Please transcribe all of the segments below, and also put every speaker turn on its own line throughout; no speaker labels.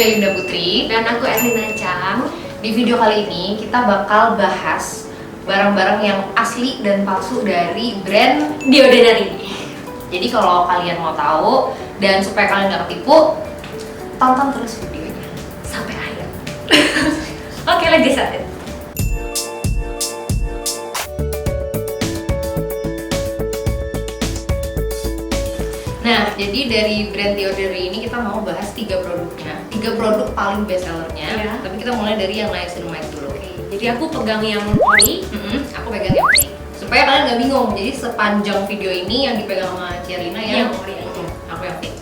Belinda Putri.
Dan aku Erlina Chang.
Di video kali ini kita bakal bahas barang-barang yang asli dan palsu dari brand
The Ordinary.
Jadi kalau kalian mau tahu dan supaya kalian gak ketipu, tonton terus videonya sampai akhir.
Oke, let's get started.
Nah, jadi dari brand The Ordinary ini kita mau bahas 3 produknya, 3 produk paling best sellernya.
Iya.
Tapi kita mulai dari yang niacinamide dulu.
Jadi aku pegang yang ori.
Aku pegang yang ori. Supaya kalian gak bingung. Jadi sepanjang video ini yang dipegang sama Ciarina
Yang
yang
ori aja.
Aku yang fake.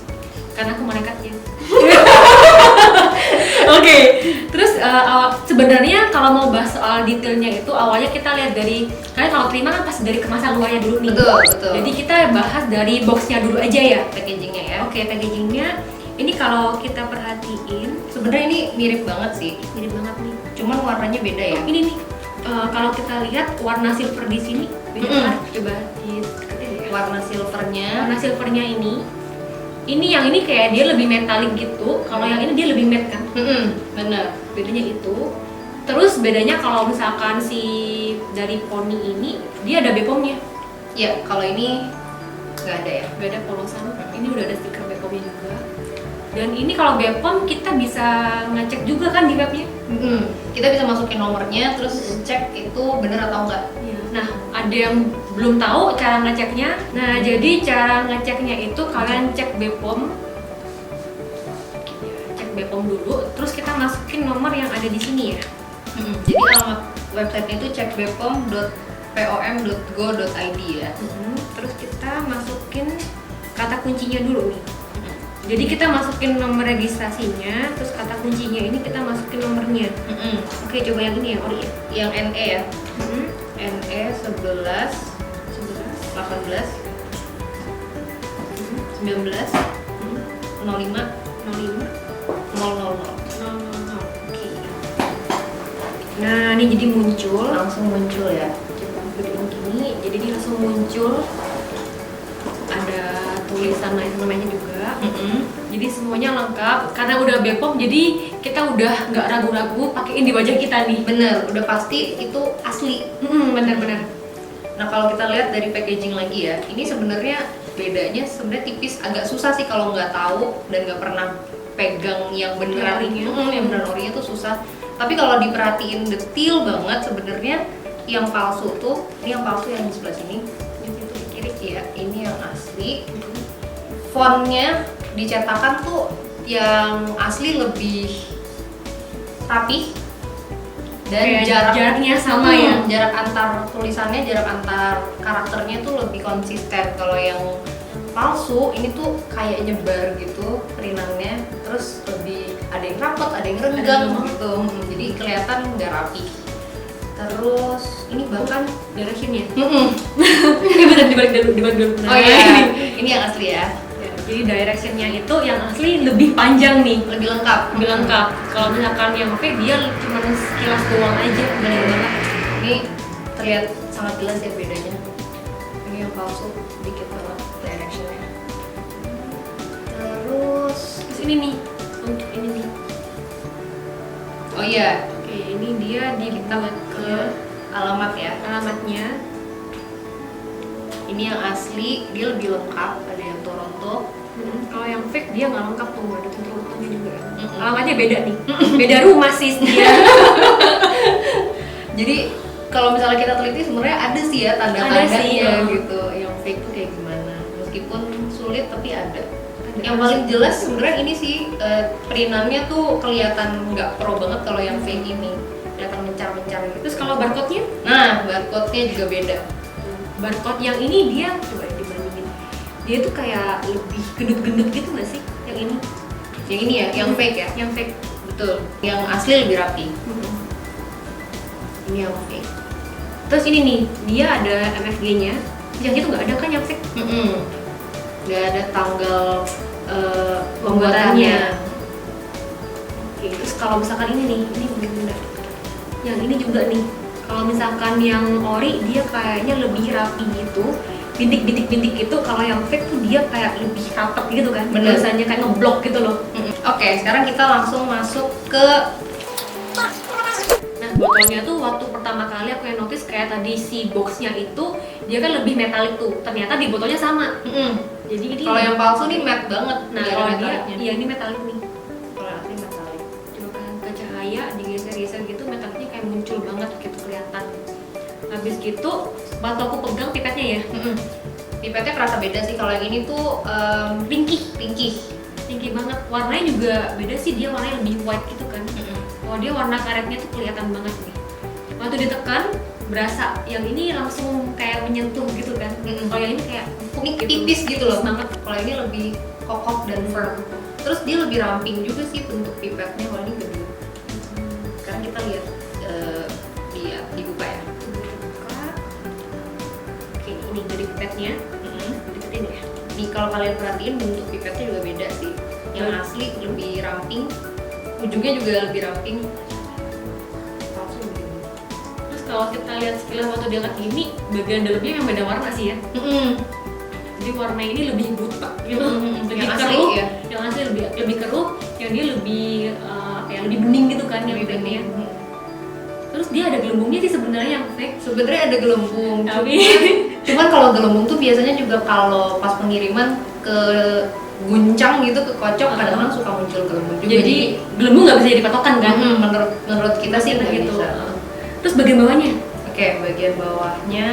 Karena aku merekatnya. Oke, terus sebenarnya kalau mau bahas soal detailnya itu awalnya kita lihat dari, kalian kalau terima kan pasti dari kemasan luarnya dulu nih.
Betul.
Jadi kita bahas dari boxnya dulu aja ya.
Packagingnya ya.
Oke, packagingnya ini kalau kita perhatiin
Sebenarnya ini mirip banget sih.
mirip banget nih.
Cuman warnanya beda ya.
Ini nih, kalau kita lihat warna silver di sini beda kan? Coba diteketin ya.
Warna silvernya.
Warna silvernya ini yang ini kayak dia lebih metalik gitu. Kalau yang ini dia lebih matte kan?
Bener.
Bedanya itu. Terus bedanya kalau misalkan si dari poni ini dia ada Bepomnya.
Ya, kalau ini nggak ada ya.
Nggak ada polosan. Ini udah ada stiker Bepomnya juga. Dan ini kalau Bepom kita bisa ngecek juga kan di webnya.
Kita bisa masukin nomornya, terus cek itu bener atau enggak.
Nah, ada yang belum tahu cara ngeceknya. Nah, jadi cara ngeceknya itu kalian cek Bepom. Cek Bepom dulu, terus kita masukin nomor yang ada di sini ya.
Jadi alamat websitenya itu cekbepom.pom.go.id ya.
Terus kita masukin kata kuncinya dulu nih. Jadi kita masukin nomor registrasinya, terus kata kuncinya ini kita masukin nomornya. Oke, coba yang ini yang ori ya.
Yang NE ya. NE 11 18 19 05
05
000.
Oke. Nah, ini jadi muncul.
Langsung muncul ya.
Coba gedein gini, jadi dia langsung muncul. Ada tulisan namanya juga. Jadi semuanya lengkap. Karena udah Bepom, jadi kita udah nggak ragu-ragu pakein di wajah kita nih.
Bener, udah pasti itu asli.
Bener-bener.
Nah, kalau kita lihat dari packaging lagi ya, ini sebenarnya bedanya sebenarnya tipis, agak susah sih kalau nggak tahu dan nggak pernah pegang yang beneran
Orinya.
yang beneran orinya tuh susah. Tapi kalau diperhatiin detail banget sebenarnya yang palsu tuh, ini yang palsu yang di sebelah sini,
Yang itu di kiri.
ya ini yang asli. Fontnya dicetakan tuh yang asli lebih rapi dan
Kayak jaraknya sama ya.
Jarak antar tulisannya, jarak antar karakternya tuh lebih konsisten. Kalau yang palsu ini tuh kayak nyebar gitu perinannya, terus lebih ada yang rapet, ada yang renggang gitu. Jadi kelihatan nggak rapi. Terus ini bahkan
Directionnya. Ini bener dibalik dulu.
oh iya, ini yang asli ya.
Jadi directionnya itu yang asli lebih panjang nih,
Lebih lengkap.
lebih lengkap. Kalau misalkan yang fake dia cuma sekilas doang aja, bener banget.
Ini terlihat sangat jelas ya bedanya. Ini yang palsu dikit banget directionnya. Terus
Ini nih, untuk ini nih.
oh iya,
Oke, ini dia
kita ke alamat ya.
alamatnya.
Ini yang asli, dia lebih lengkap, ada yang Toronto.
Kalau yang fake dia nggak lengkap tuh, ada foto-fotonya juga. Alamatnya beda nih, beda rumah sih dia.
Jadi kalau misalnya kita teliti sebenarnya ada sih ya tanda-tandanya
sih,
gitu. Yang fake tuh kayak gimana? Meskipun sulit tapi ada. Yang paling jelas sebenarnya ini sih perinannya tuh kelihatan nggak pro banget kalau yang fake ini. Kelihatan mencar-mencar gitu.
Terus kalau barcode-nya?
Nah, barcode-nya juga beda.
Barcode yang ini dia coba dibandingin. Dia tuh kayak lebih gendut-gendut gitu nggak sih? Yang ini?
Yang ini ya, yang fake ya?
Yang fake.
Betul. Yang asli lebih rapi. Ini yang fake.
Terus ini nih, dia ada MFG-nya. Yang itu nggak ada kan yang fake?
Nggak ada tanggal
Pembuatannya. Oke, terus kalau misalkan ini nih, ini bener-bener. Yang ini juga nih. Kalau misalkan yang ori dia kayaknya lebih rapi gitu. bintik-bintik gitu. Kalau yang fake tuh dia kayak lebih rapet gitu kan,
Bener.
biasanya kayak ngeblok gitu loh.
Oke, sekarang kita langsung masuk ke
Nah botolnya tuh waktu pertama kali aku yang notice kayak tadi si boxnya itu dia kan lebih metalik tuh, ternyata di botolnya sama. Jadi ini
kalau yang palsu nih matte banget.
nah
nggak ada
kalau dia
metaliknya.
iya ini metalik nih.
Kalau yang asli metalik.
Coba kan ke cahaya digeser-geser gitu metaliknya kayak muncul banget gitu kelihatan. Habis gitu waktu aku pegang pipetnya ya,
Pipetnya kerasa beda sih. Kalau yang ini tuh pinky.
tinggi banget. Warnanya juga beda sih, dia warnanya lebih white gitu kan. Kalau dia warna karetnya tuh kelihatan banget nih. Waktu ditekan berasa yang ini langsung kayak menyentuh gitu kan. Kalau yang ini kayak empuk
Ini
gitu.
tipis gitu loh.
Tipis banget.
Kalau ini lebih kokoh dan firm. Terus dia lebih ramping juga sih bentuk pipetnya. Kalau ini gede. Sekarang kita lihat dibuka ya.
Buka. Oke, ini dari pipetnya. Deketin ya.
Di kalau kalian perhatiin bentuk pipetnya juga beda sih. Yang asli lebih ramping, ujungnya juga lebih ramping. Palsu lebih gede.
Terus kalau kita lihat sekilas waktu dia angkat gini, bagian dalamnya memang beda warna sih ya. Jadi warna ini lebih buta gitu, lebih
Yang asli
keruh.
ya?
Yang asli lebih keruh, yang dia lebih kayak lebih bening gitu kan yang
Lebih
fake-nya.
bening.
Terus dia ada gelembungnya sih sebenarnya yang fake.
Sebenarnya ada gelembung.
Tapi
Cuman kalau gelembung tuh biasanya juga kalau pas pengiriman ke guncang gitu, ke kocok, kadang-kadang suka muncul gelembung juga.
jadi gelembung nggak bisa jadi patokan kan?
menurut kita sih nggak
gitu.
bisa.
Terus bagian bawahnya,
Oke, bagian bawahnya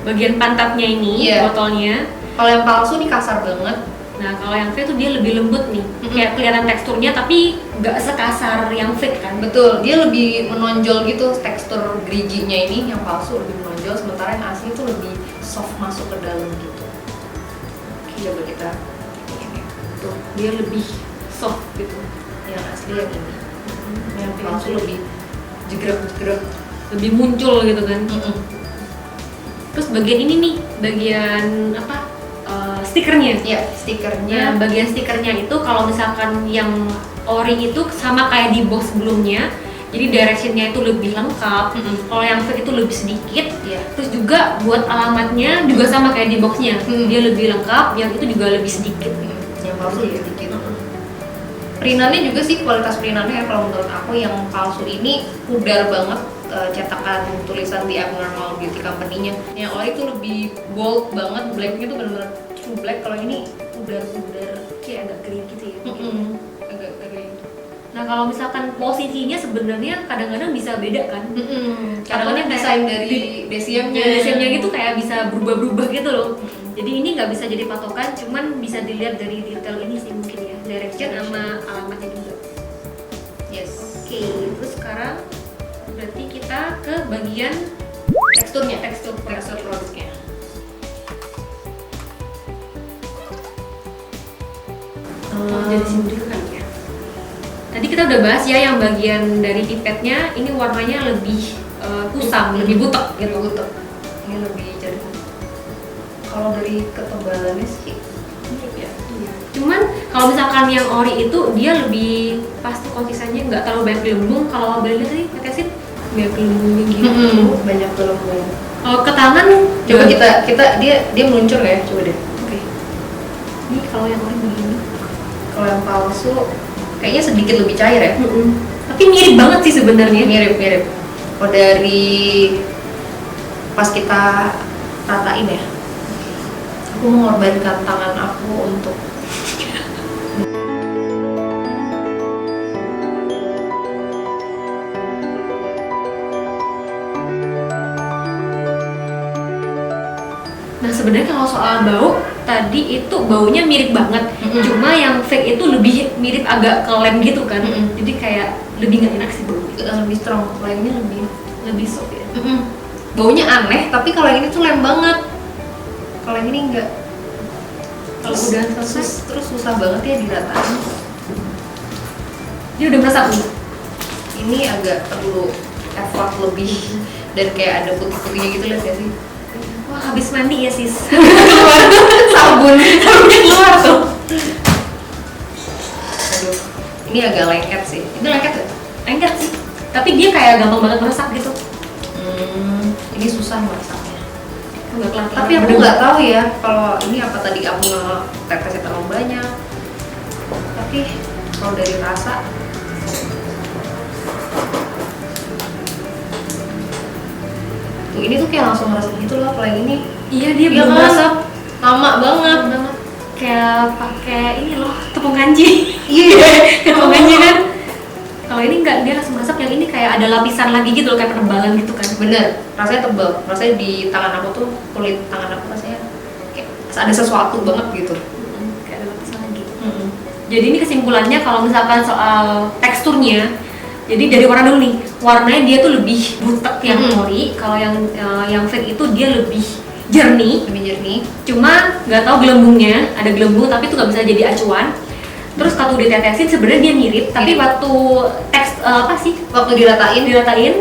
bagian pantatnya ini
Iya.
botolnya.
kalau yang palsu nih kasar banget.
Nah kalau yang fake tuh dia lebih lembut nih, kayak kelihatan teksturnya tapi nggak sekasar yang fake kan?
Betul, dia lebih menonjol gitu tekstur geriginya ini. Yang palsu lebih menonjol, sementara yang asli tuh lebih soft masuk ke dalam gitu. Oke, coba kita ini.
Tuh dia lebih soft gitu.
Yang asli yang ini. Yang palsu lebih jegrek-jegrek.
Lebih muncul gitu kan. Terus bagian ini nih, bagian apa? Stikernya.
Ya,
Nah,
stikernya.
bagian stikernya itu kalau misalkan yang ori itu sama kayak di box sebelumnya, jadi directionnya itu lebih lengkap. Kalau yang fake itu lebih sedikit.
Ya.
Terus juga buat alamatnya juga sama kayak di boxnya, dia lebih lengkap. Yang itu juga lebih sedikit.
Yang palsu lebih sedikit. Printannya juga sih, kualitas printannya ya, kalau menurut aku yang palsu ini pudar banget. Cetakan tulisan di Abnormal Beauty Company-nya. Yang ori itu lebih bold banget, blacknya tuh benar-benar true black. Kalau ini pudar-pudar,
Kayak agak kering gitu ya.
agak kering.
Nah kalau misalkan posisinya sebenarnya kadang-kadang bisa beda kan?
Kadang-kadang desain dari DCM-nya.
Desainnya gitu kayak bisa berubah-berubah gitu loh. Jadi ini nggak bisa jadi patokan, cuman bisa dilihat dari detail ini sih mungkin ya, direction sama alamatnya juga.
Yes.
Oke, terus sekarang berarti kita ke bagian
Teksturnya,
tekstur
produknya.
jadi sini dulu kan ya. Tadi kita udah bahas ya yang bagian dari pipetnya ini warnanya lebih kusam, lebih butek
Gitu butek. Ini lebih jadi. Kalau dari ketebalannya sih mirip ya.
Cuman kalau misalkan yang ori itu dia lebih pasti konsistennya nggak terlalu banyak gelembung. Kalau boleh lihat tadi tetesin banyak gelembungnya gitu.
Banyak gelembung.
Kalau ke tangan
Coba kita dia meluncur nggak ya? Coba deh.
Oke. Ini kalau yang ori begini.
Kalau yang palsu kayaknya sedikit lebih cair ya.
Tapi mirip banget sih sebenarnya.
Mirip. Kalau dari pas kita ratain ya, aku mengorbankan tangan aku untuk
Nah sebenarnya kalau soal bau tadi itu baunya mirip banget, cuma yang fake itu lebih mirip agak ke lem gitu kan, jadi kayak lebih nggak enak sih baunya,
lebih strong. Kalau yang ini
lebih soft ya.
baunya aneh, tapi kalau yang ini tuh lem banget. Kalau yang ini enggak.
Kalau udah selesai,
Terus susah banget ya diratain.
dia udah meresap nih.
Ini agak perlu effort lebih dan kayak ada putih-putihnya gitu, lihat ya sih.
Wah habis mandi ya sis.
Sabun keluar tuh. Aduh, ini agak lengket sih. Itu lengket gak?
Lengket sih, tapi dia kayak gampang banget meresap gitu.
Ini susah meresapnya.
nggak kelihatan.
Tapi aku nggak tahu ya kalau ini apa tadi aku tetesnya terlalu banyak. Tapi kalau dari rasa tuh ini tuh kayak langsung meresap gitu loh. Kalau yang ini
Iya, dia
kan?
belum meresap
Lama banget.
kayak pakai ini loh, tepung kanji.
Iya.
Kayak tepung kanji kan. Kalau ini enggak, dia langsung meresap. Yang ini kayak ada lapisan lagi gitu loh, kayak penebalan gitu kan.
Bener, rasanya tebal. Rasanya di tangan aku tuh, kulit tangan aku rasanya kayak ada sesuatu banget gitu.
Kayak ada lapisan lagi. Jadi ini kesimpulannya kalau misalkan soal teksturnya, jadi dari warna dulu nih, warnanya dia tuh lebih butek yang ori. Kalau yang fake itu dia lebih jernih.
Lebih jernih.
Cuma nggak tahu gelembungnya, ada gelembung tapi itu nggak bisa jadi acuan. Terus waktu ditetesin sebenarnya dia mirip, tapi waktu apa sih?
Waktu diratain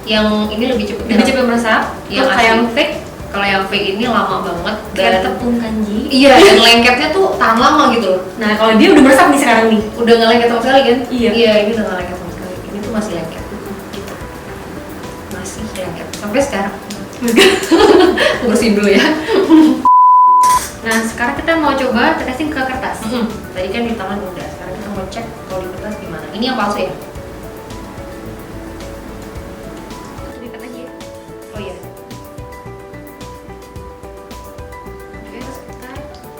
yang ini lebih
cepet meresap.
Yang
Terus kayak yang fake,
kalau yang fake ini lama banget
kayak tepung kanji.
Iya, dan lengketnya tuh tahan lama gitu loh.
Nah kalau dia udah meresap nih sekarang nih.
Udah nggak lengket sama sekali kan?
Iya.
Iya, ini udah nggak lengket sama sekali. Ini tuh masih lengket. Gitu. Masih lengket sampai sekarang. Aku bersihin dulu ya.
Nah sekarang kita mau coba tetesin ke kertas.
Tadi kan di tangan udah, sekarang kita mau cek kalau di kertas gimana. Ini yang palsu ya?
Lipat aja.
Oh iya.
Oke, terus kita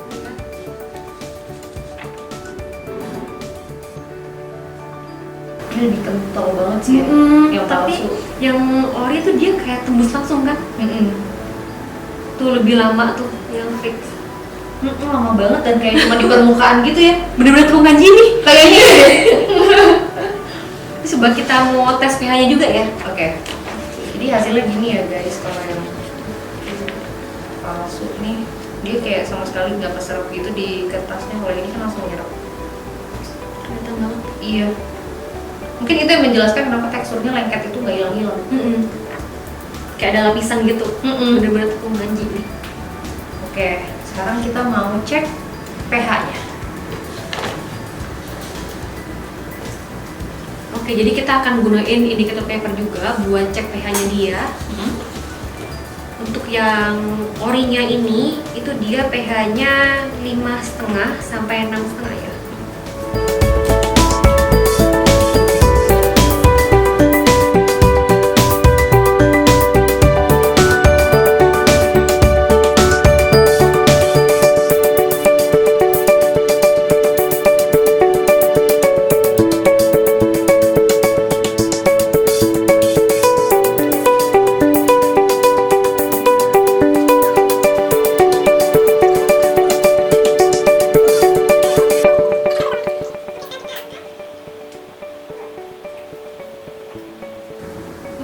lipat.
Ini lebih kental banget sih ya. Yang
Tapi
palsu.
yang ori tuh dia kayak tembus langsung kan? Tuh lebih lama tuh yang fake.
Lama banget dan kayak cuma di permukaan gitu ya.
Bener-bener tepung kanji nih.
Kayaknya ya.
Ini coba kita mau tes pH-nya juga ya.
Oke. Jadi hasilnya gini ya guys, kalau yang palsu nih dia kayak sama sekali nggak keserap gitu di kertasnya. Kalau ini kan langsung nyerap.
Kelihatan banget.
Iya. Mungkin itu yang menjelaskan kenapa teksturnya lengket itu nggak hilang-hilang.
Kayak ada lapisan gitu. Bener-bener tepung kanji nih.
Oke, sekarang kita mau cek pH-nya.
Oke, jadi kita akan gunain indicator paper juga buat cek pH-nya dia. Untuk yang orinya ini, itu dia pH-nya 5,5 sampai 6,5 ya.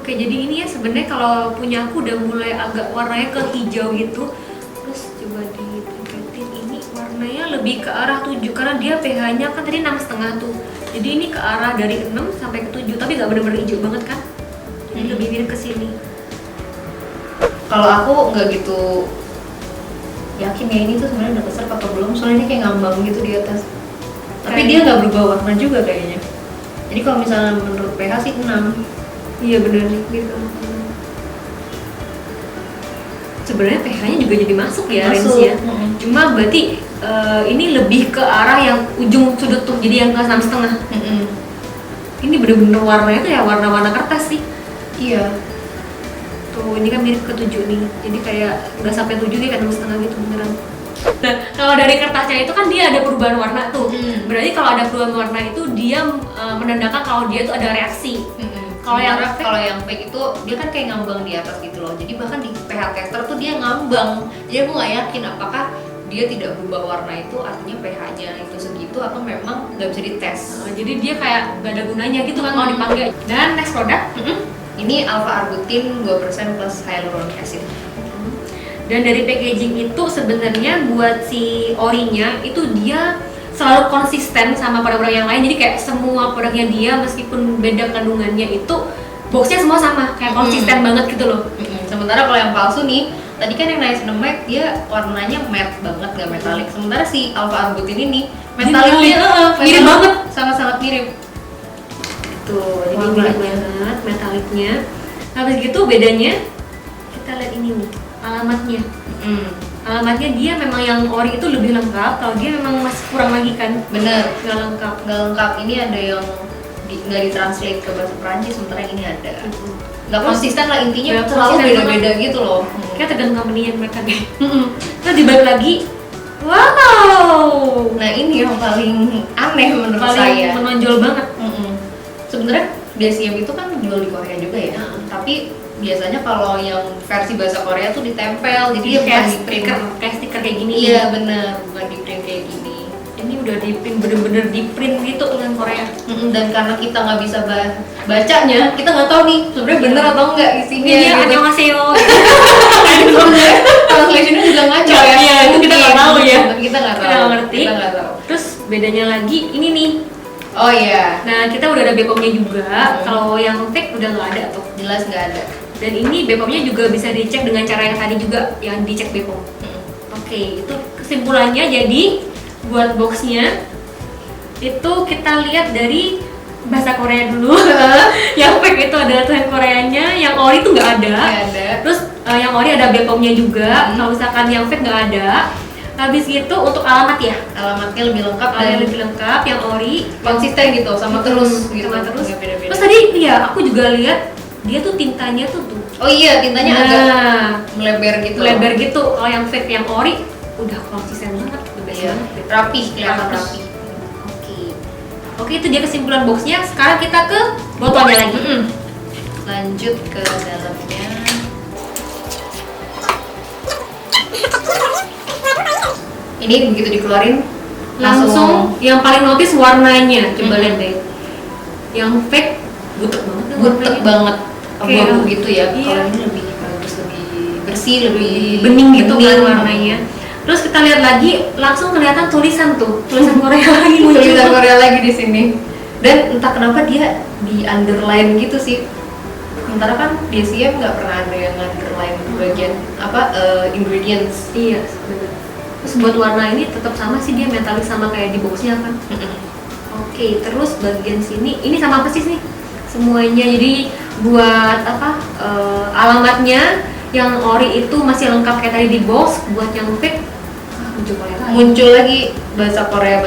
Oke, jadi ini ya sebenarnya kalau punya aku udah mulai agak warnanya ke hijau gitu. Terus coba diteketin, ini warnanya lebih ke arah 7 karena dia pH-nya kan tadi 6,5 tuh. Jadi ini ke arah dari 6 sampai ke 7, tapi nggak benar-benar hijau banget kan? Jadi lebih mirip ke sini.
Kalau aku nggak gitu yakin ya ini tuh sebenarnya udah keserap atau belum, soalnya ini kayak ngambang gitu di atas. Tapi
Kayak
dia nggak berubah warna juga kayaknya. Jadi kalau misalnya menurut pH sih 6.
Iya benar nih, gitu. Sebenarnya pH-nya juga jadi masuk ya range-nya. Cuma berarti ini lebih ke arah yang ujung sudut tuh, jadi yang ke 6,5. Ini bener-bener warnanya tuh ya warna-warna kertas sih.
Iya.
Tuh ini kan mirip ke 7 nih, jadi kayak nggak sampai 7 dia kayak 6,5 gitu beneran. Nah kalau dari kertasnya itu kan dia ada perubahan warna tuh. Berarti kalau ada perubahan warna itu dia menandakan kalau dia tuh ada reaksi.
Kalau yang fake itu dia kan kayak ngambang di atas gitu loh. Jadi bahkan di pH tester tuh dia ngambang. Jadi aku nggak yakin apakah dia tidak berubah warna itu artinya pH-nya itu segitu atau memang nggak bisa dites.
Jadi dia kayak nggak ada gunanya gitu kan kalau dipakai. Dan next product,
ini alpha arbutin 2% plus hyaluronic acid.
Dan dari packaging itu sebenarnya buat si orinya itu dia selalu konsisten sama produk-produk yang lain. Jadi kayak semua produknya dia meskipun beda kandungannya itu boxnya semua sama, kayak konsisten banget gitu loh.
Sementara kalau yang palsu nih, tadi kan yang niacinamide dia warnanya matte banget, nggak metalik. Sementara si alpha arbutin ini metaliknya
mirip banget,
sangat-sangat mirip.
Tuh, jadi mirip banget metaliknya. Habis gitu bedanya kita lihat ini nih, alamatnya.
Hmm.
Alamatnya dia memang yang ori itu lebih lengkap, kalau dia memang masih kurang lagi kan.
Bener,
Nggak lengkap.
nggak lengkap. Ini ada yang nggak ditranslate ke bahasa Perancis, sementara yang ini ada. Nggak konsisten lah intinya,
Nggak
selalu
konsisten
beda-beda gitu loh.
Kayak tergantung company mereka deh.
Mm-mm.
Terus dibalik lagi, wow,
Nah ini yang paling aneh menurut
paling
saya.
menonjol banget.
Sebenarnya DCM itu kan jual di Korea juga ya, tapi biasanya kalau yang versi bahasa Korea tuh ditempel, jadi dia bukan di print.
kayak stiker kayak gini.
Iya bener, bukan di print kayak gini.
Ini udah di print, bener-bener di print gitu dengan Korea.
Dan karena kita nggak bisa bacanya, kita nggak tahu nih sebenarnya bener atau enggak isinya.
Iya,
gitu.
annyeonghaseyo.
Sebenarnya translationnya juga ngaco ya.
Iya, itu kita nggak tahu ya.
Kita nggak
Kita
tahu.
nggak ngerti.
Kita nggak tahu.
Terus bedanya lagi ini nih.
Oh iya,
Nah, kita udah ada BPOM-nya juga. Kalau yang fake udah nggak ada tuh.
jelas nggak ada.
Dan ini BPOM-nya juga bisa dicek dengan cara yang tadi juga, yang dicek BPOM. Oke, itu kesimpulannya. Jadi buat boxnya itu kita lihat dari bahasa Korea dulu. Yang fake itu ada tulisan Koreanya, yang ori itu nggak ada.
Nggak ada.
Terus yang ori ada BPOM-nya juga. Kalau misalkan yang fake nggak ada. Habis itu untuk alamat ya.
Alamatnya lebih lengkap dan
Alamatnya lebih lengkap, yang ori
konsisten gitu, sama terus gitu.
sama terus.
Nggak beda-beda.
Terus tadi ya aku juga lihat dia tuh tintanya tuh
Oh iya, tintanya agak melebar gitu.
melebar gitu. Kalau yang fake, yang ori udah konsisten banget, the best
Iya,
banget.
rapi, kelihatan
Rapi.
rapi.
Oke. Oke, itu dia kesimpulan boxnya. Sekarang kita ke botolnya lagi.
Lanjut ke dalamnya. Ini begitu dikeluarin
Langsung yang paling notice warnanya. Coba lihat deh. Yang fake butek banget deh
butek
warnanya.
banget,
Kayak-
abu-abu gitu ya.
Iya.
Kalau ini lebih bagus, lebih bersih, lebih
Bening gitu kan warnanya. Terus kita lihat lagi, langsung kelihatan tulisan tuh, tulisan Korea lagi muncul.
Tulisan Korea lagi di sini. Dan entah kenapa dia di underline gitu sih. Sementara kan di DCM nggak pernah ada yang underline bagian apa ingredients.
Iya, benar. Terus buat warna ini tetap sama sih, dia metalis sama kayak di boxnya kan. Oke, terus bagian sini ini sama persis nih semuanya. Jadi buat apa alamatnya yang ori itu masih lengkap kayak tadi di box. Buat yang fake muncul Korea lagi.
Muncul lagi bahasa Korea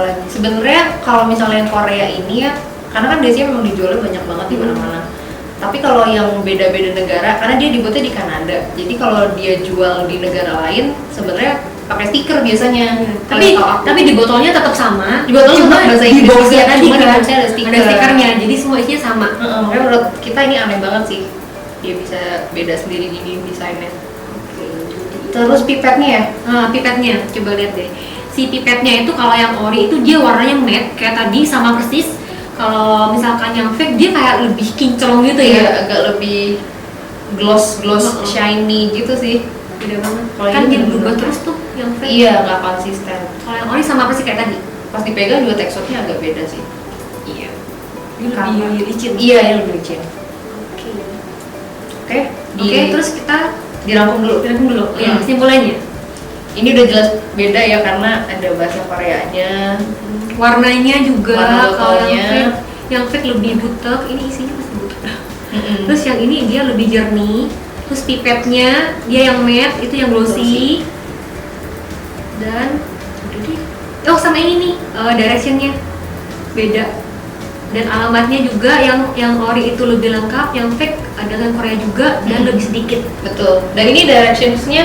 lagi. Sebenarnya kalau misalnya yang Korea ini ya, karena kan DCM memang dijualnya banyak banget di mana-mana. Tapi kalau yang beda-beda negara, karena dia dibuatnya di Kanada, jadi kalau dia jual di negara lain, sebenarnya pakai stiker biasanya.
Tapi di botolnya tetap sama.
Di botolnya
cuma
tetap bahasa
di
Inggris
boxnya
juga,
tadi
cuma di
kan
boxnya ada stiker.
ada stikernya, jadi semua isinya sama.
Makanya menurut kita ini aneh banget sih, dia bisa beda sendiri gini desainnya. Terus pipetnya ya?
Nah, pipetnya, coba lihat deh. Si pipetnya itu kalau yang ori itu dia warnanya matte kayak tadi sama persis. Kalau misalkan yang fake dia kayak lebih kinclong gitu ya.
Iya, agak lebih gloss shiny gitu sih.
Beda banget.
Kalau
Kan
ini
dia
bener-bener
berubah terus tuh yang fake.
Iya, nggak konsisten.
Kalau yang ori sama persis kayak tadi.
Pas dipegang juga teksturnya agak beda sih.
Iya. Dia
Karena-
lebih licin.
Iya, ini lebih licin.
Oke.
Oke,
Oke, terus kita
dirangkum dulu.
bilang dulu. Ya, kesimpulannya.
Ini udah jelas beda ya karena ada bahasa Koreanya.
Warnanya juga,
Warna
kalau
botolnya.
yang fake lebih butek, ini isinya masih butek.
Mm-mm.
Terus yang ini dia lebih jernih. Terus pipetnya dia yang matte, itu yang glossy. Dan udah deh. Oh, sama ini nih, directionnya beda. Dan alamatnya juga yang ori itu lebih lengkap, yang fake ada yang Korea juga dan lebih sedikit.
Betul. Dan ini directionsnya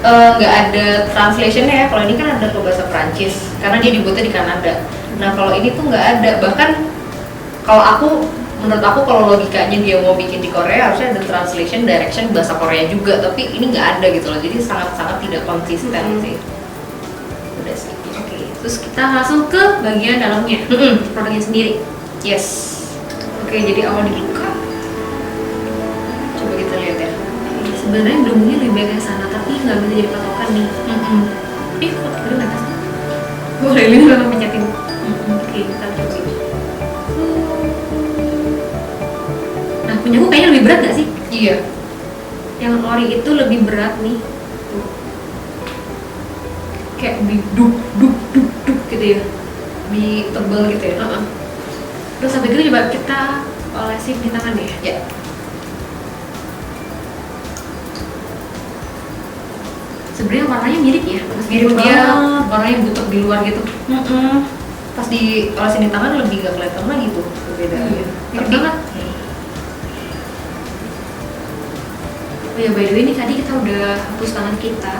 nggak ada translationnya ya. Kalau ini kan ada ke bahasa Prancis karena dia dibuatnya di Kanada. Nah kalau ini tuh nggak ada. Bahkan kalau menurut aku kalau logikanya dia mau bikin di Korea harusnya ada translation direction bahasa Korea juga. Tapi ini nggak ada gitu loh. Jadi sangat-sangat tidak konsisten sih. Udah sih.
Oke, terus kita langsung ke bagian dalamnya, produknya sendiri.
Yes.
Oke, jadi awal dibuka.
Coba kita lihat ya.
Sebenarnya belumnya lebih baik ke sana, tapi nggak bisa jadi patokan nih. Kok belum atas? Boleh ini memang pencetin. Oke, kita coba. Nah, punya aku kayaknya lebih berat nggak sih?
Iya.
Yang ori itu lebih berat nih. Tuh. Kayak lebih duk gitu ya.
Lebih tebal gitu ya.
Terus sampai gitu coba kita olesin di tangan ya.
Ya.
sebenarnya warnanya mirip ya, meskipun
Mirip
dia
banget.
warnanya butek di luar gitu.
Pas diolesin di tangan lebih nggak kelihatan lagi tuh perbedaannya.
Mirip banget. Oh ya, by the way, ini tadi kita udah hapus tangan kita,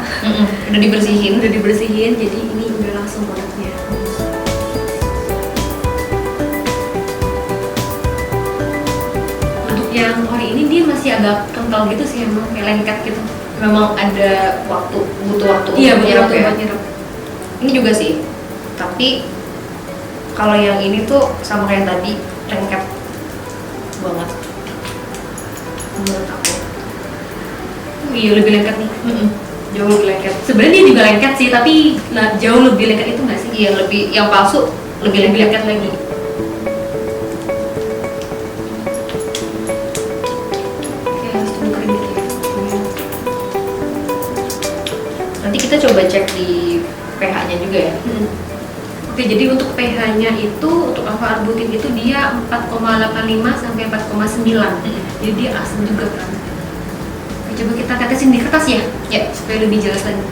Udah dibersihin.
jadi ini udah langsung produknya. Untuk yang ori ini dia masih agak kental gitu sih, emang kayak lengket gitu.
Memang ada butuh waktu
Iya,
untuk nyerap
betul
ya.
buat nyerap.
Ini juga sih, tapi kalau yang ini tuh sama kayak tadi, lengket banget menurut aku.
Iya, lebih lengket nih.
Jauh lebih lengket.
Sebenarnya dia juga lengket sih, tapi jauh lebih lengket itu nggak sih?
Iya, lebih yang palsu lebih
Lebih
lengket.
lengket lagi. Oke, harus tunggu kering dikit.
Nanti kita coba cek di pH-nya juga ya.
Oke, jadi untuk pH-nya itu untuk alpha arbutin itu dia 4,85 sampai 4,9. Jadi dia asam juga kan. Oke, coba kita tetesin di kertas ya,
Ya.
supaya lebih jelas lagi.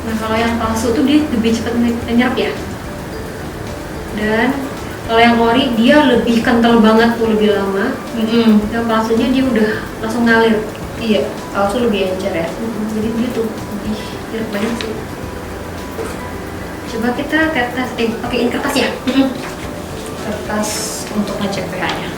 Nah, kalau yang palsu tuh dia lebih cepat menyerap ya. Dan kalau yang ori dia lebih kental banget tuh, lebih lama. Yang palsunya dia udah langsung ngalir.
Iya, palsu lebih encer ya.
Jadi dia tuh lebih nyerap banyak sih. Coba kita tetes, pakein kertas ya.
Kertas untuk ngecek pH-nya.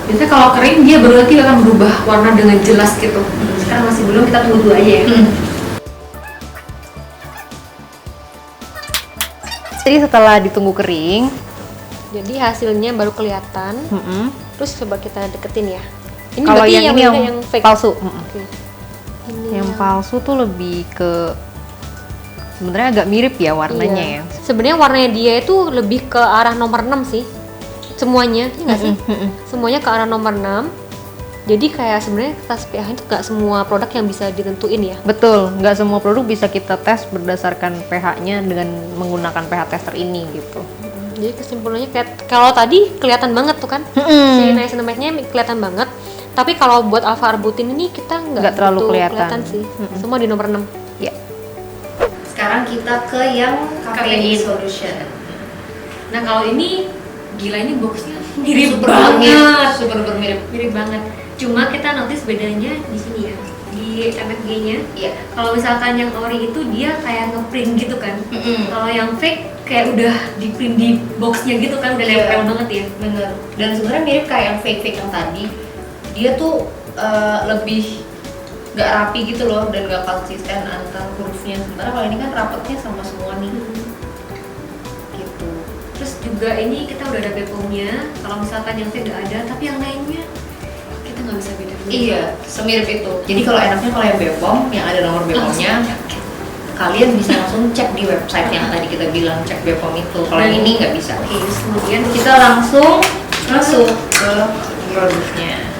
Biasanya kalau kering dia berarti akan berubah warna dengan jelas gitu. Sekarang masih belum, kita tunggu dulu aja ya.
Jadi setelah ditunggu kering,
Jadi hasilnya baru kelihatan. Terus coba kita deketin ya. Ini
kalau
berarti
yang ini yang
yang fake.
palsu.
Oke. Ini
Yang palsu tuh lebih ke sebenarnya agak mirip ya warnanya
iya.
ya.
Sebenarnya warnanya dia itu lebih ke arah nomor 6 sih. Semuanya, iya nggak sih? Semuanya ke arah nomor 6. Jadi kayak sebenarnya tes pH itu nggak semua produk yang bisa ditentuin ya.
Betul, nggak semua produk bisa kita tes berdasarkan pH-nya dengan menggunakan pH tester ini gitu.
Jadi kesimpulannya kayak kalau tadi kelihatan banget tuh kan, si niacinamide-nya kelihatan banget. Tapi kalau buat alpha arbutin ini kita
Nggak terlalu
begitu
kelihatan.
sih. Semua di nomor 6.
Ya. Sekarang kita ke yang
Caffeine
caffeine solution.
Nah kalau ini gila, ini boxnya mirip
Super
banget,
super bermirip.
mirip banget. Cuma kita notice bedanya di sini ya, di MFG-nya.
Iya.
Kalau misalkan yang ori itu dia kayak ngeprint gitu kan. Kalau yang fake kayak udah di print di boxnya gitu kan, udah
Iya.
nempel banget ya.
Bener. Dan sebenarnya mirip kayak yang fake yang tadi. Dia tuh lebih nggak rapi gitu loh dan nggak konsisten antar hurufnya. Sementara kalau ini kan rapetnya sama semua nih. Gitu.
Terus juga ini kita udah ada BPOM-nya. Kalau misalkan yang fake nggak ada, tapi yang lainnya kita nggak bisa bedain.
Iya, semirip itu. Jadi kalau enaknya kalau yang BPOM yang ada nomor BPOM-nya, kalian bisa langsung cek di website yang tadi kita bilang cek BPOM itu. Kalau yang ini nggak bisa.
Oke, terus kemudian
Kita langsung masuk ke produknya.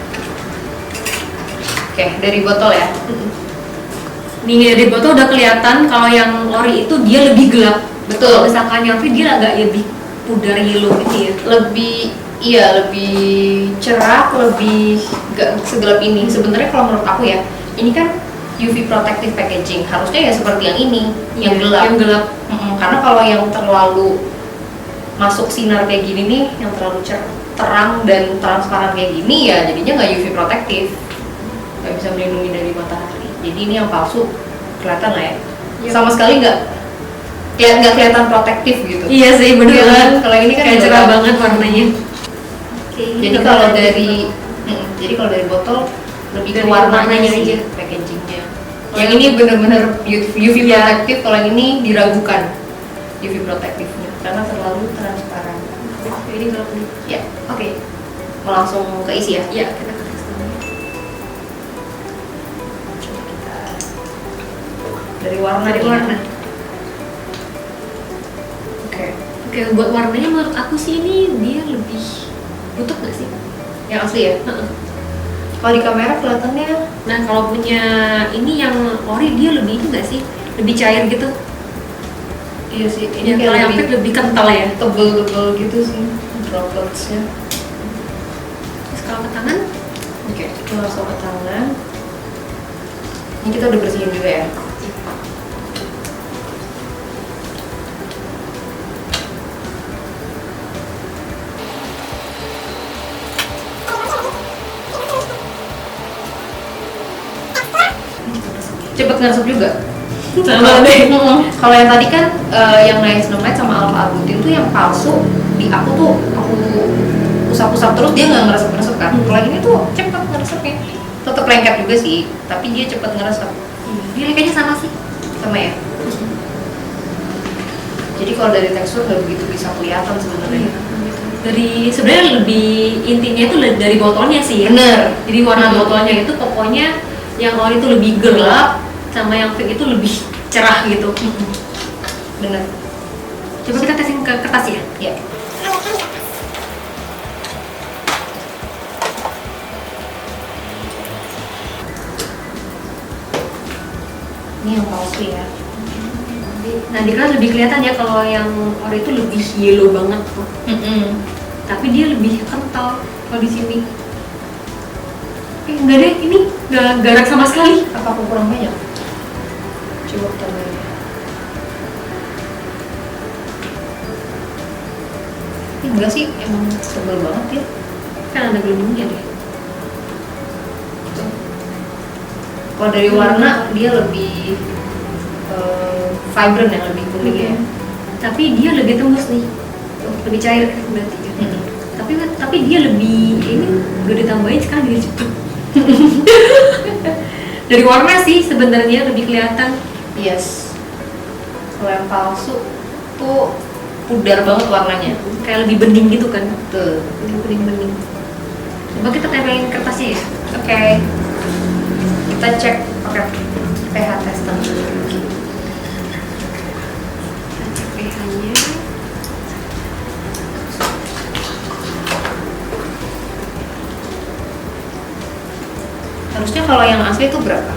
Oke, dari botol ya.
nih dari botol udah kelihatan kalau yang ori itu dia lebih gelap.
Betul.
Kalau misalkan yang fake dia agak lebih pudar yellow gitu ya.
Lebih cerah, lebih gak segelap ini. Sebenarnya kalau menurut aku ya, ini kan UV protective packaging. Harusnya ya seperti yang ini, yang gelap.
Yang gelap.
Karena kalau yang terlalu masuk sinar kayak gini nih, yang terlalu terang dan transparan kayak gini ya jadinya nggak UV protective, nggak bisa melindungi dari matahari. Jadi ini yang palsu kelihatan lah ya.
Yep.
Sama sekali nggak kelihatan protektif gitu.
Iya sih, bener
Iya kan?
banget.
Kalau ini kan
kayak
gelap.
cerah banget warnanya. Oke.
Jadi kalau dari botol lebih ke
Dari
warnanya
warnanya
sih,
aja.
packagingnya.
Oh,
Yang
yang-
ini bener-bener UV
Iya.
protective, kalau yang ini diragukan UV protectivenya karena terlalu transparan.
Oke, ini gelap nih.
Ya,
Oke.
mau langsung ke isi ya.
Ya, kita ke tes dulu.
Dari warna
Dari
nih.
warna.
Oke.
Oke, buat warnanya menurut aku sih ini dia lebih butuh nggak sih?
Yang asli ya.
Heeh.
Kalau di kamera kelihatannya
Nah, kalau punya ini yang ori dia lebih ini nggak sih? lebih cair gitu.
Iya sih,
Yang kalau yang fake lebih kental ya.
tebel-tebel gitu sih dropletsnya.
Terus kalau ke tangan,
Oke, kita langsung ke tangan. Ini kita udah bersihin juga ya. Cepet ngeresep juga.
sama deh.
Kalau yang tadi kan yang niacinamide sama alpha arbutin tuh yang palsu, di aku usap-usap terus dia nggak ngeresep kan. Kalau yang ini tuh cepet ngeresepnya, tetap lengket juga sih, tapi dia cepet ngeresep.
Dia kayaknya sama sih.
Sama ya. Jadi kalau dari tekstur nggak begitu bisa kelihatan sebenarnya.
Dari sebenarnya lebih intinya itu dari botolnya sih ya.
Bener.
Jadi warna botolnya itu pokoknya yang ori itu lebih gelap, sama yang fake itu lebih cerah gitu.
Bener.
Coba kita tesin ke kertas ya.
Ya. Ini yang palsu ya.
Nah di kelas lebih kelihatan ya kalau yang ori itu lebih yellow banget tuh. Tapi dia lebih kental kalau di sini. Enggak deh, ini nggak garak sama sekali.
Apa aku kurang banyak? Coba tambahin. Enggak sih, emang tebel banget ya.
Kan ada gelembungnya deh.
Kalau dari warna dia lebih vibrant ya, lebih kuning ya.
Tapi dia lebih tembus nih, lebih cair berarti ya. Tapi dia lebih ini udah ditambahin sekarang jadi cepet. Dari warna sih sebenarnya lebih kelihatan.
Yes. Kalau yang palsu tuh pudar banget warnanya.
Kayak lebih bening gitu kan.
Tuh.
Lebih bening-bening. Coba kita tempelin kertasnya ya.
Oke. Kita cek pakai pH tester.
Kita cek pH-nya.
Harusnya kalau yang asli itu berapa?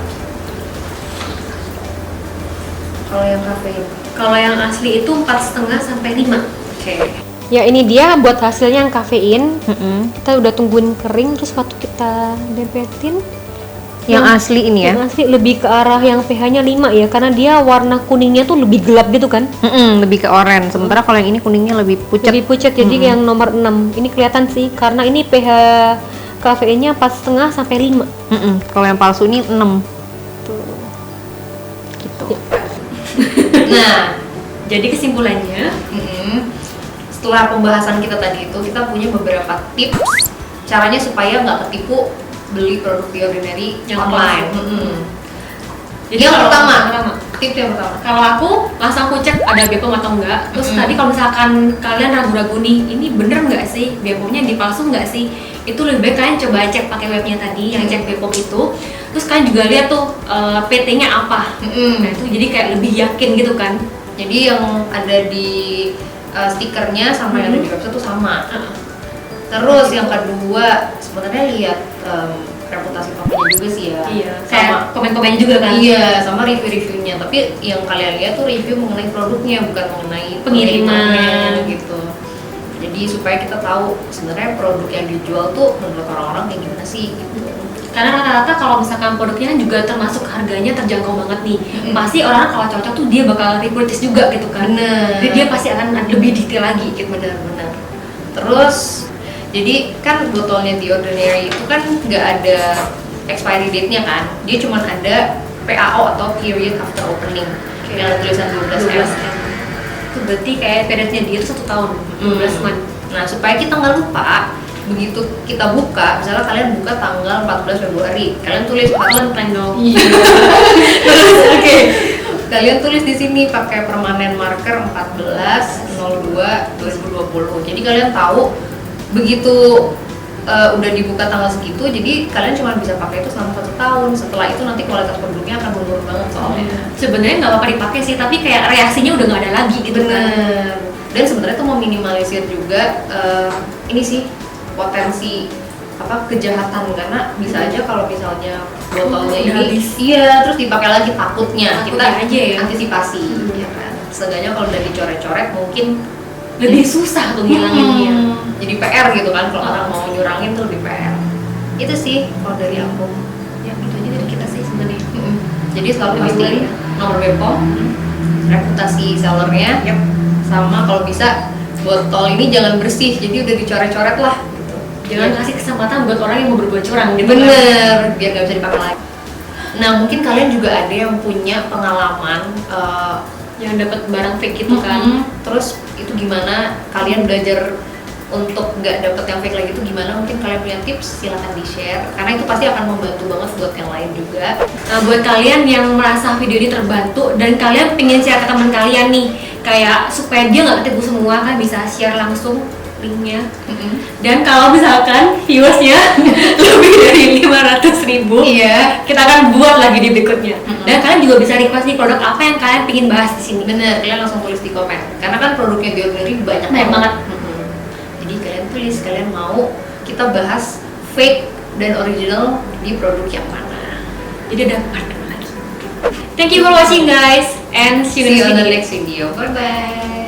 Kalau yang kafein?
Kalau yang asli itu 4,5 sampai 5.
Oke.
Ya ini dia buat hasilnya yang kafein. Kita udah tungguin kering, terus waktu kita dempetin
Yang asli ini ya?
yang asli lebih ke arah yang pH-nya 5 ya, karena dia warna kuningnya tuh lebih gelap gitu kan.
Lebih ke oranye. Sementara kalau yang ini kuningnya lebih pucat.
Lebih pucat, jadi yang nomor 6 ini kelihatan sih, karena ini pH kafeinnya 4,5 sampai 5.
Kalau yang palsu ini 6. Gitu. Nah,
Jadi kesimpulannya,
setelah pembahasan kita tadi itu, kita punya beberapa tips caranya supaya nggak ketipu beli produk The Ordinary
Yang
online.
Jadi
Yang
kalau-
pertama, tips yang pertama.
kalau aku langsung aku cek ada BPOM atau enggak. Terus tadi kalau misalkan kalian ragu-ragu nih, ini bener nggak sih BPOM-nya dipalsu nggak sih? Itu lebih baik kalian coba cek pakai webnya tadi yang cek BPOM itu. Terus kalian juga lihat tuh PT-nya apa. Nah itu jadi kayak lebih yakin gitu kan.
Jadi yang ada di stikernya sama yang ada di website itu sama. Terus yang kedua, sebenarnya lihat reputasi tokonya juga sih ya.
Iya.
Sama
Kayak komen-komennya juga kan.
iya, sama review-reviewnya. Tapi yang kalian lihat tuh review mengenai produknya, bukan mengenai
Pengiriman.
pengirimannya, gitu. Jadi supaya kita tahu sebenarnya produk yang dijual tuh menurut orang-orang kayak gimana sih gitu.
Karena rata-rata kalau misalkan produknya kan juga termasuk harganya terjangkau banget nih. Pasti orang kalau cocok tuh dia bakal repurchase juga gitu kan.
Bener.
Jadi dia pasti akan lebih detail lagi gitu.
Benar-benar. Terus jadi kan botolnya The Ordinary itu kan nggak ada expiry date-nya kan, dia cuma ada PAO atau period after opening yang ada tulisan 12 M.
Itu berarti kayak periodnya dia itu 1 tahun, 12 month.
Nah supaya kita nggak lupa, begitu kita buka, misalnya kalian buka tanggal 14 Februari, kalian tulis
Valentine dong.
Oke. Kalian tulis di sini pakai permanen marker 14/02/2020. Jadi kalian tahu begitu udah dibuka tanggal segitu, jadi kalian cuma bisa pakai itu selama 1 tahun. Setelah itu nanti kualitas produknya akan menurun banget soalnya.
Sebenarnya nggak apa-apa dipakai sih, tapi kayak reaksinya udah nggak ada lagi gitu kan.
Bener. Dan sebenarnya itu meminimalisir juga ini sih potensi kejahatan, karena bisa aja kalau misalnya botolnya
Udah
ini
habis.
iya, terus dipakai lagi takutnya kita
Takutnya aja ya.
antisipasi ya kan. Seenggaknya kalau udah dicoret-coret mungkin
Lebih susah tuh ngilanginnya.
jadi PR gitu kan, kalau orang mau nyurangin tuh lebih PR. Itu sih kalau dari aku.
Ya itu aja dari kita sih sebenarnya.
Jadi selalu
Lebih
pastiin
baik.
nomor BPOM, reputasi sellernya, sama kalau bisa botol ini jangan bersih, jadi udah dicoret-coret lah gitu.
Jangan kasih kesempatan buat orang yang mau berbuat curang gitu.
Bener, biar nggak bisa dipakai lagi. Nah mungkin kalian juga ada yang punya pengalaman
Yang dapat barang fake gitu kan.
terus itu gimana kalian belajar untuk nggak dapet yang fake lagi itu gimana? Mungkin kalian punya tips, silahkan di-share karena itu pasti akan membantu banget buat yang lain juga.
Nah, buat kalian yang merasa video ini terbantu dan kalian pengen share ke teman kalian nih, kayak supaya dia nggak ketipu semua, kan bisa share langsung linknya. Dan kalau misalkan viewersnya lebih dari 500.000,
Iya.
kita akan buat lagi di berikutnya. Dan kalian juga bisa request nih produk apa yang kalian pengen bahas di sini.
Bener, kalian langsung tulis di komen karena kan produknya The Ordinary banyak
Banget.
Jadi kalian tulis, kalian mau kita bahas fake dan original di produk yang mana.
Jadi ada part 2 lagi. Thank you for watching guys, and see you
See you
in
on
the
the
next video.
next video. Bye bye.